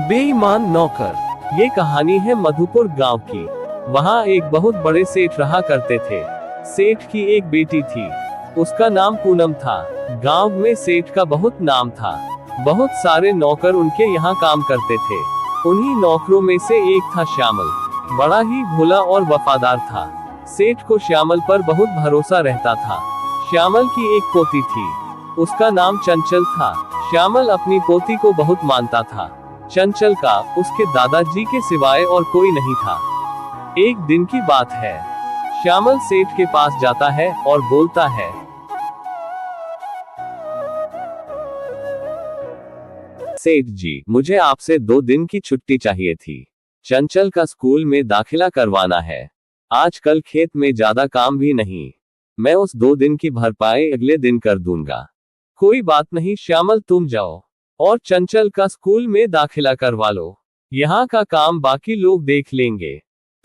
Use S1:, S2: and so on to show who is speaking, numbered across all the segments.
S1: बेईमान नौकर। ये कहानी है मधुपुर गांव की। वहाँ एक बहुत बड़े सेठ रहा करते थे। सेठ की एक बेटी थी, उसका नाम पूनम था। गांव में सेठ का बहुत नाम था। बहुत सारे नौकर उनके यहाँ काम करते थे। उन्हीं नौकरों में से एक था श्यामल। बड़ा ही भोला और वफादार था। सेठ को श्यामल पर बहुत भरोसा रहता था। श्यामल की एक पोती थी, उसका नाम चंचल था। श्यामल अपनी पोती को बहुत मानता था। चंचल का उसके दादाजी के सिवाय और कोई नहीं था। एक दिन की बात है, श्यामल सेठ के पास जाता है और बोलता है, सेठ जी, मुझे आपसे 2 दिन की छुट्टी चाहिए थी। चंचल का स्कूल में दाखिला करवाना है। आजकल खेत में ज्यादा काम भी नहीं। मैं उस 2 दिन की भरपाई अगले दिन कर दूंगा। कोई बात नहीं श्यामल, तुम जाओ और चंचल का स्कूल में दाखिला करवा लो। यहाँ का काम बाकी लोग देख लेंगे।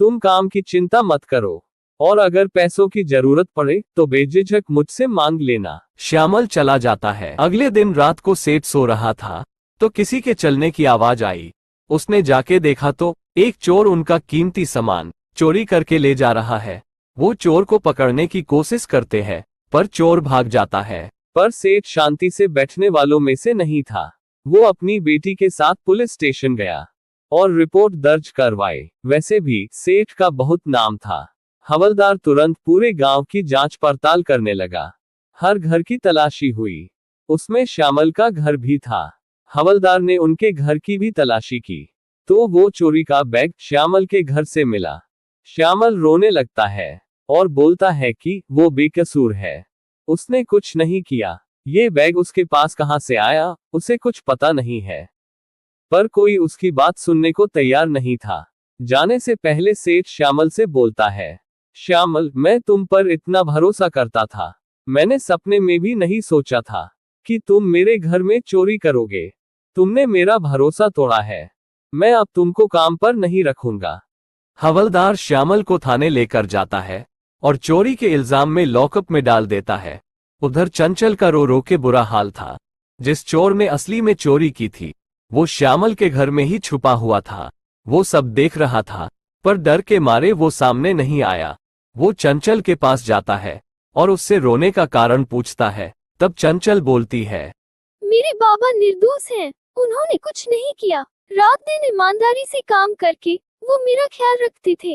S1: तुम काम की चिंता मत करो, और अगर पैसों की जरूरत पड़े तो बेझिझक मुझसे मांग लेना। श्यामल चला जाता है। अगले दिन रात को सेठ सो रहा था तो किसी के चलने की आवाज आई। उसने जाके देखा तो एक चोर उनका कीमती सामान चोरी करके ले जा रहा है। वो चोर को पकड़ने की कोशिश करते हैं, पर चोर भाग जाता है। पर सेठ शांति से बैठने वालों में से नहीं था। वो अपनी बेटी के साथ पुलिस स्टेशन गया और रिपोर्ट दर्ज करवाई। वैसे भी सेठ का बहुत नाम था। हवलदार तुरंत पूरे गांव की जांच पड़ताल करने लगा। हर घर की तलाशी हुई, उसमें श्यामल का घर भी था। हवलदार ने उनके घर की भी तलाशी की तो वो चोरी का बैग श्यामल के घर से मिला। श्यामल रोने लगता है और बोलता है कि वो बेकसूर है, उसने कुछ नहीं किया। ये बैग उसके पास कहां से आया, उसे कुछ पता नहीं है। पर कोई उसकी बात सुनने को तैयार नहीं था। जाने से पहले सेठ श्यामल से बोलता है, श्यामल, मैं तुम पर इतना भरोसा करता था। मैंने सपने में भी नहीं सोचा था कि तुम मेरे घर में चोरी करोगे। तुमने मेरा भरोसा तोड़ा है। मैं अब तुमको काम पर नहीं रखूंगा। हवलदार श्यामल को थाने लेकर जाता है और चोरी के इल्जाम में लॉकअप में डाल देता है। उधर चंचल का रो रो के बुरा हाल था। जिस चोर ने असली में चोरी की थी वो श्यामल के घर में ही छुपा हुआ था। वो सब देख रहा था, पर डर के मारे वो सामने नहीं आया। वो चंचल के पास जाता है और उससे रोने का कारण पूछता है। तब चंचल बोलती है,
S2: मेरे बाबा निर्दोष हैं, उन्होंने कुछ नहीं किया। रात दिन ईमानदारी से काम करके वो मेरा ख्याल रखते थे।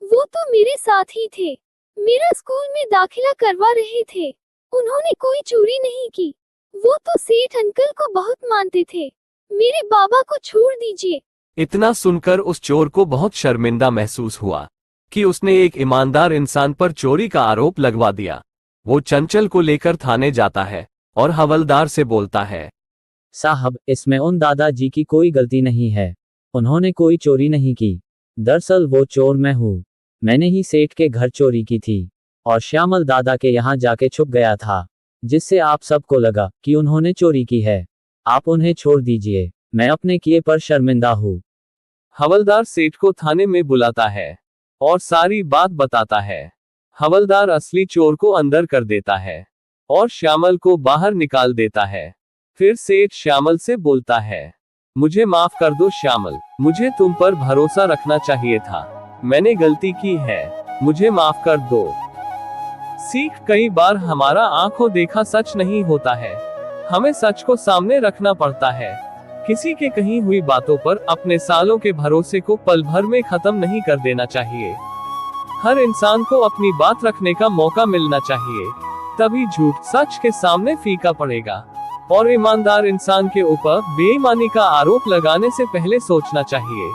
S2: वो तो मेरे साथ ही थे, मेरा स्कूल में दाखिला करवा रहे थे। उन्होंने कोई चोरी नहीं की। वो तो सेठ अंकल को बहुत मानते थे। मेरे बाबा को छोड़ दीजिए।
S1: इतना सुनकर उस चोर को बहुत शर्मिंदा महसूस हुआ कि उसने एक ईमानदार इंसान पर चोरी का आरोप लगवा दिया। वो चंचल को लेकर थाने जाता है और हवलदार से बोलता है,
S3: साहब, इसमें उन दादाजी की कोई गलती नहीं है। उन्होंने कोई चोरी नहीं की। दरअसल वो चोर मैं हूँ। मैंने ही सेठ के घर चोरी की थी और श्यामल दादा के यहाँ जाके छुप गया था, जिससे आप सबको लगा कि उन्होंने चोरी की है। आप उन्हें छोड़ दीजिए, मैं अपने किए पर शर्मिंदा हूँ।
S1: हवलदार सेठ को थाने में बुलाता है और सारी बात बताता है। हवलदार असली चोर को अंदर कर देता है और श्यामल को बाहर निकाल देता है। फिर सेठ श्यामल से बोलता है, मुझे माफ कर दो श्यामल, मुझे तुम पर भरोसा रखना चाहिए था। मैंने गलती की है, मुझे माफ कर दो। सीख, कई बार हमारा आंखों देखा सच नहीं होता है। हमें सच को सामने रखना पड़ता है। किसी के कही हुई बातों पर अपने सालों के भरोसे को पल भर में खत्म नहीं कर देना चाहिए। हर इंसान को अपनी बात रखने का मौका मिलना चाहिए, तभी झूठ सच के सामने फीका पड़ेगा। और ईमानदार इंसान के ऊपर बेईमानी का आरोप लगाने से पहले सोचना चाहिए,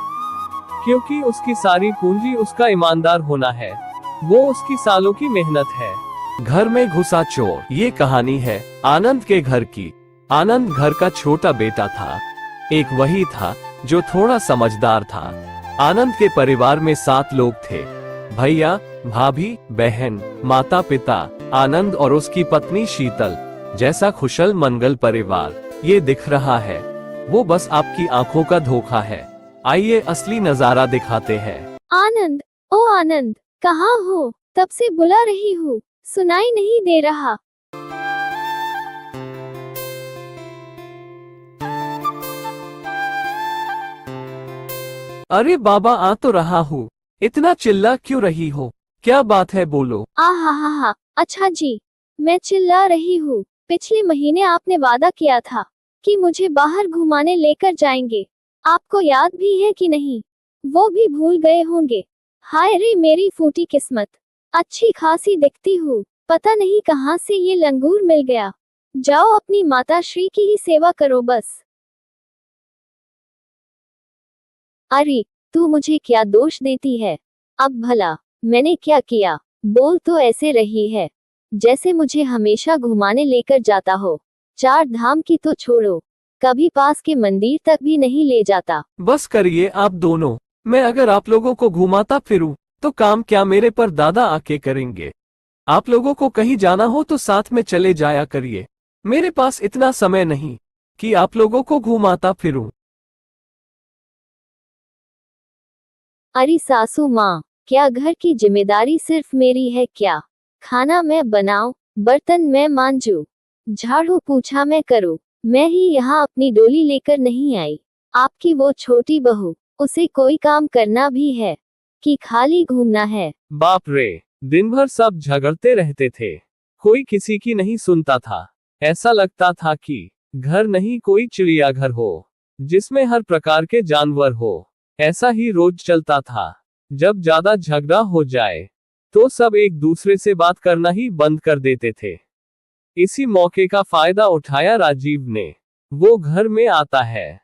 S1: क्योंकि उसकी सारी पूंजी उसका ईमानदार होना है। वो उसकी सालों की मेहनत है। घर में घुसा चोर। ये कहानी है आनंद के घर की। आनंद घर का छोटा बेटा था। एक वही था जो थोड़ा समझदार था। आनंद के परिवार में 7 लोग थे, भैया, भाभी, बहन, माता पिता, आनंद और उसकी पत्नी शीतल। जैसा खुशल मंगल परिवार ये दिख रहा है, वो बस आपकी आंखों का धोखा है। आइए असली नजारा दिखाते हैं।
S2: आनंद, ओ आनंद, कहाँ हो? तब से बुला रही हूँ, सुनाई नहीं दे रहा।
S4: अरे बाबा, आ तो रहा हूँ। इतना चिल्ला क्यों रही हो? क्या बात है, बोलो।
S2: हा, अच्छा जी, मैं चिल्ला रही हूँ। पिछले महीने आपने वादा किया था कि मुझे बाहर घुमाने लेकर जाएंगे। आपको याद भी है कि नहीं? वो भी भूल गए होंगे। हाय रे मेरी फूटी किस्मत। अच्छी खासी दिखती हूँ, पता नहीं कहाँ से ये लंगूर मिल गया। जाओ अपनी माता श्री की ही सेवा करो बस। अरे, तू मुझे क्या दोष देती है? अब भला मैंने क्या किया? बोल तो ऐसे रही है जैसे मुझे हमेशा घुमाने लेकर जाता हो। 4 धाम की तो छोड़ो, कभी पास के मंदिर तक भी नहीं ले जाता।
S4: बस करिए आप दोनों। मैं अगर आप लोगों को घुमाता फिरूं तो काम क्या मेरे पर दादा आके करेंगे? आप लोगों को कहीं जाना हो तो साथ में चले जाया करिए। मेरे पास इतना समय नहीं कि आप लोगों को घुमाता फिरूं।
S2: अरे सासू माँ, क्या घर की जिम्मेदारी सिर्फ मेरी है क्या? खाना मैं बनाऊं, बर्तन मैं मांजूं, झाड़ू पोछा मैं करूं। मैं ही यहाँ अपनी डोली लेकर नहीं आई। आपकी वो छोटी बहू, उसे कोई काम करना भी है कि खाली घूमना है?
S1: बाप रे, दिन भर सब झगड़ते रहते थे, कोई किसी की नहीं सुनता था। ऐसा लगता था कि घर नहीं कोई चिड़ियाघर हो जिसमें हर प्रकार के जानवर हो। ऐसा ही रोज चलता था। जब ज्यादा झगड़ा हो जाए तो सब एक दूसरे से बात करना ही बंद कर देते थे। इसी मौके का फायदा उठाया राजीव ने। वो घर में आता है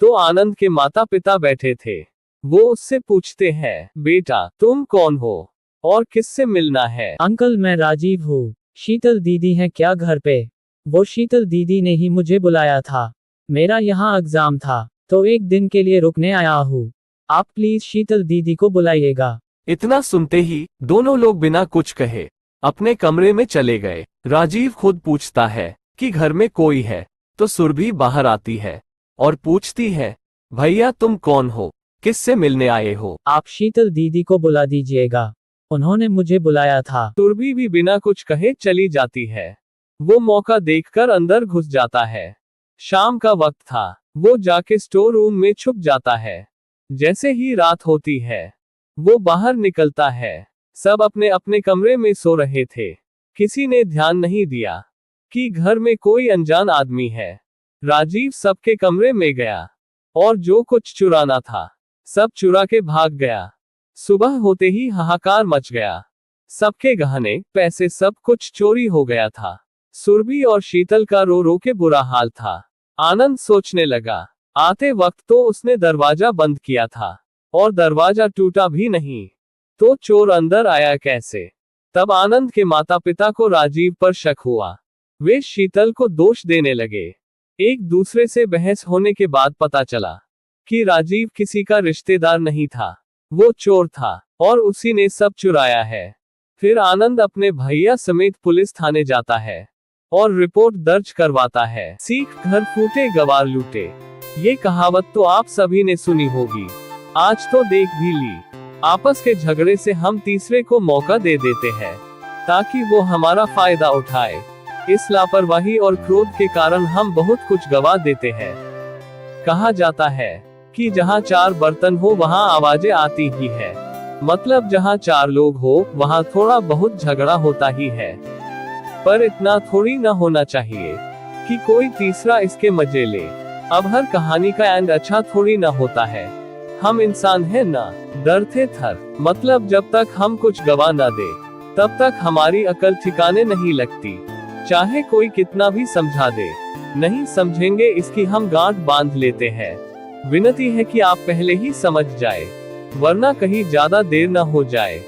S1: तो आनंद के माता पिता बैठे थे। वो उससे पूछते हैं, बेटा तुम कौन हो और किससे मिलना है?
S3: अंकल, मैं राजीव हूँ। शीतल दीदी है क्या घर पे? वो शीतल दीदी ने ही मुझे बुलाया था। मेरा यहाँ एग्जाम था तो एक दिन के लिए रुकने आया हूँ। आप प्लीज शीतल दीदी को बुलाइएगा।
S4: इतना सुनते ही दोनों लोग बिना कुछ कहे अपने कमरे में चले गए। राजीव खुद पूछता है कि घर में कोई है तो सुरभि बाहर आती है और पूछती है, भैया तुम कौन हो, किससे मिलने आए हो?
S3: आप शीतल दीदी को बुला दीजिएगा, उन्होंने मुझे बुलाया था।
S1: सुरभि भी बिना कुछ कहे चली जाती है। वो मौका देखकर अंदर घुस जाता है। शाम का वक्त था। वो जाके स्टोर रूम में छुप जाता है। जैसे ही रात होती है वो बाहर निकलता है। सब अपने अपने कमरे में सो रहे थे। किसी ने ध्यान नहीं दिया कि घर में कोई अनजान आदमी है। राजीव सबके कमरे में गया और जो कुछ चुराना था सब चुरा के भाग गया। सुबह होते ही हाहाकार मच गया। सबके गहने पैसे सब कुछ चोरी हो गया था। सुरभि और शीतल का रो रो के बुरा हाल था। आनंद सोचने लगा, आते वक्त तो उसने दरवाजा बंद किया था और दरवाजा टूटा भी नहीं, तो चोर अंदर आया कैसे? तब आनंद के माता पिता को राजीव पर शक हुआ। वे शीतल को दोष देने लगे। एक दूसरे से बहस होने के बाद पता चला कि राजीव किसी का रिश्तेदार नहीं था, वो चोर था और उसी ने सब चुराया है। फिर आनंद अपने भैया समेत पुलिस थाने जाता है और रिपोर्ट दर्ज करवाता है। सीख घर फूटे गवार लूटे, ये कहावत तो आप सभी ने सुनी होगी। आज तो देख भी ली। आपस के झगड़े से हम तीसरे को मौका दे देते हैं ताकि वो हमारा फायदा उठाए। इस लापरवाही और क्रोध के कारण हम बहुत कुछ गवा देते हैं। कहा जाता है कि जहाँ 4 बर्तन हो वहाँ आवाजें आती ही है। मतलब जहाँ 4 लोग हो वहाँ थोड़ा बहुत झगड़ा होता ही है। पर इतना थोड़ी ना होना चाहिए कि कोई तीसरा इसके मजे ले। अब हर कहानी का एंड अच्छा थोड़ी ना होता है। हम इंसान हैं ना, डर थे थर। मतलब जब तक हम कुछ गवा ना दे तब तक हमारी अकल ठिकाने नहीं लगती। चाहे कोई कितना भी समझा दे, नहीं समझेंगे इसकी हम गांठ बांध लेते हैं। विनती है कि आप पहले ही समझ जाए, वरना कहीं ज्यादा देर न हो जाए।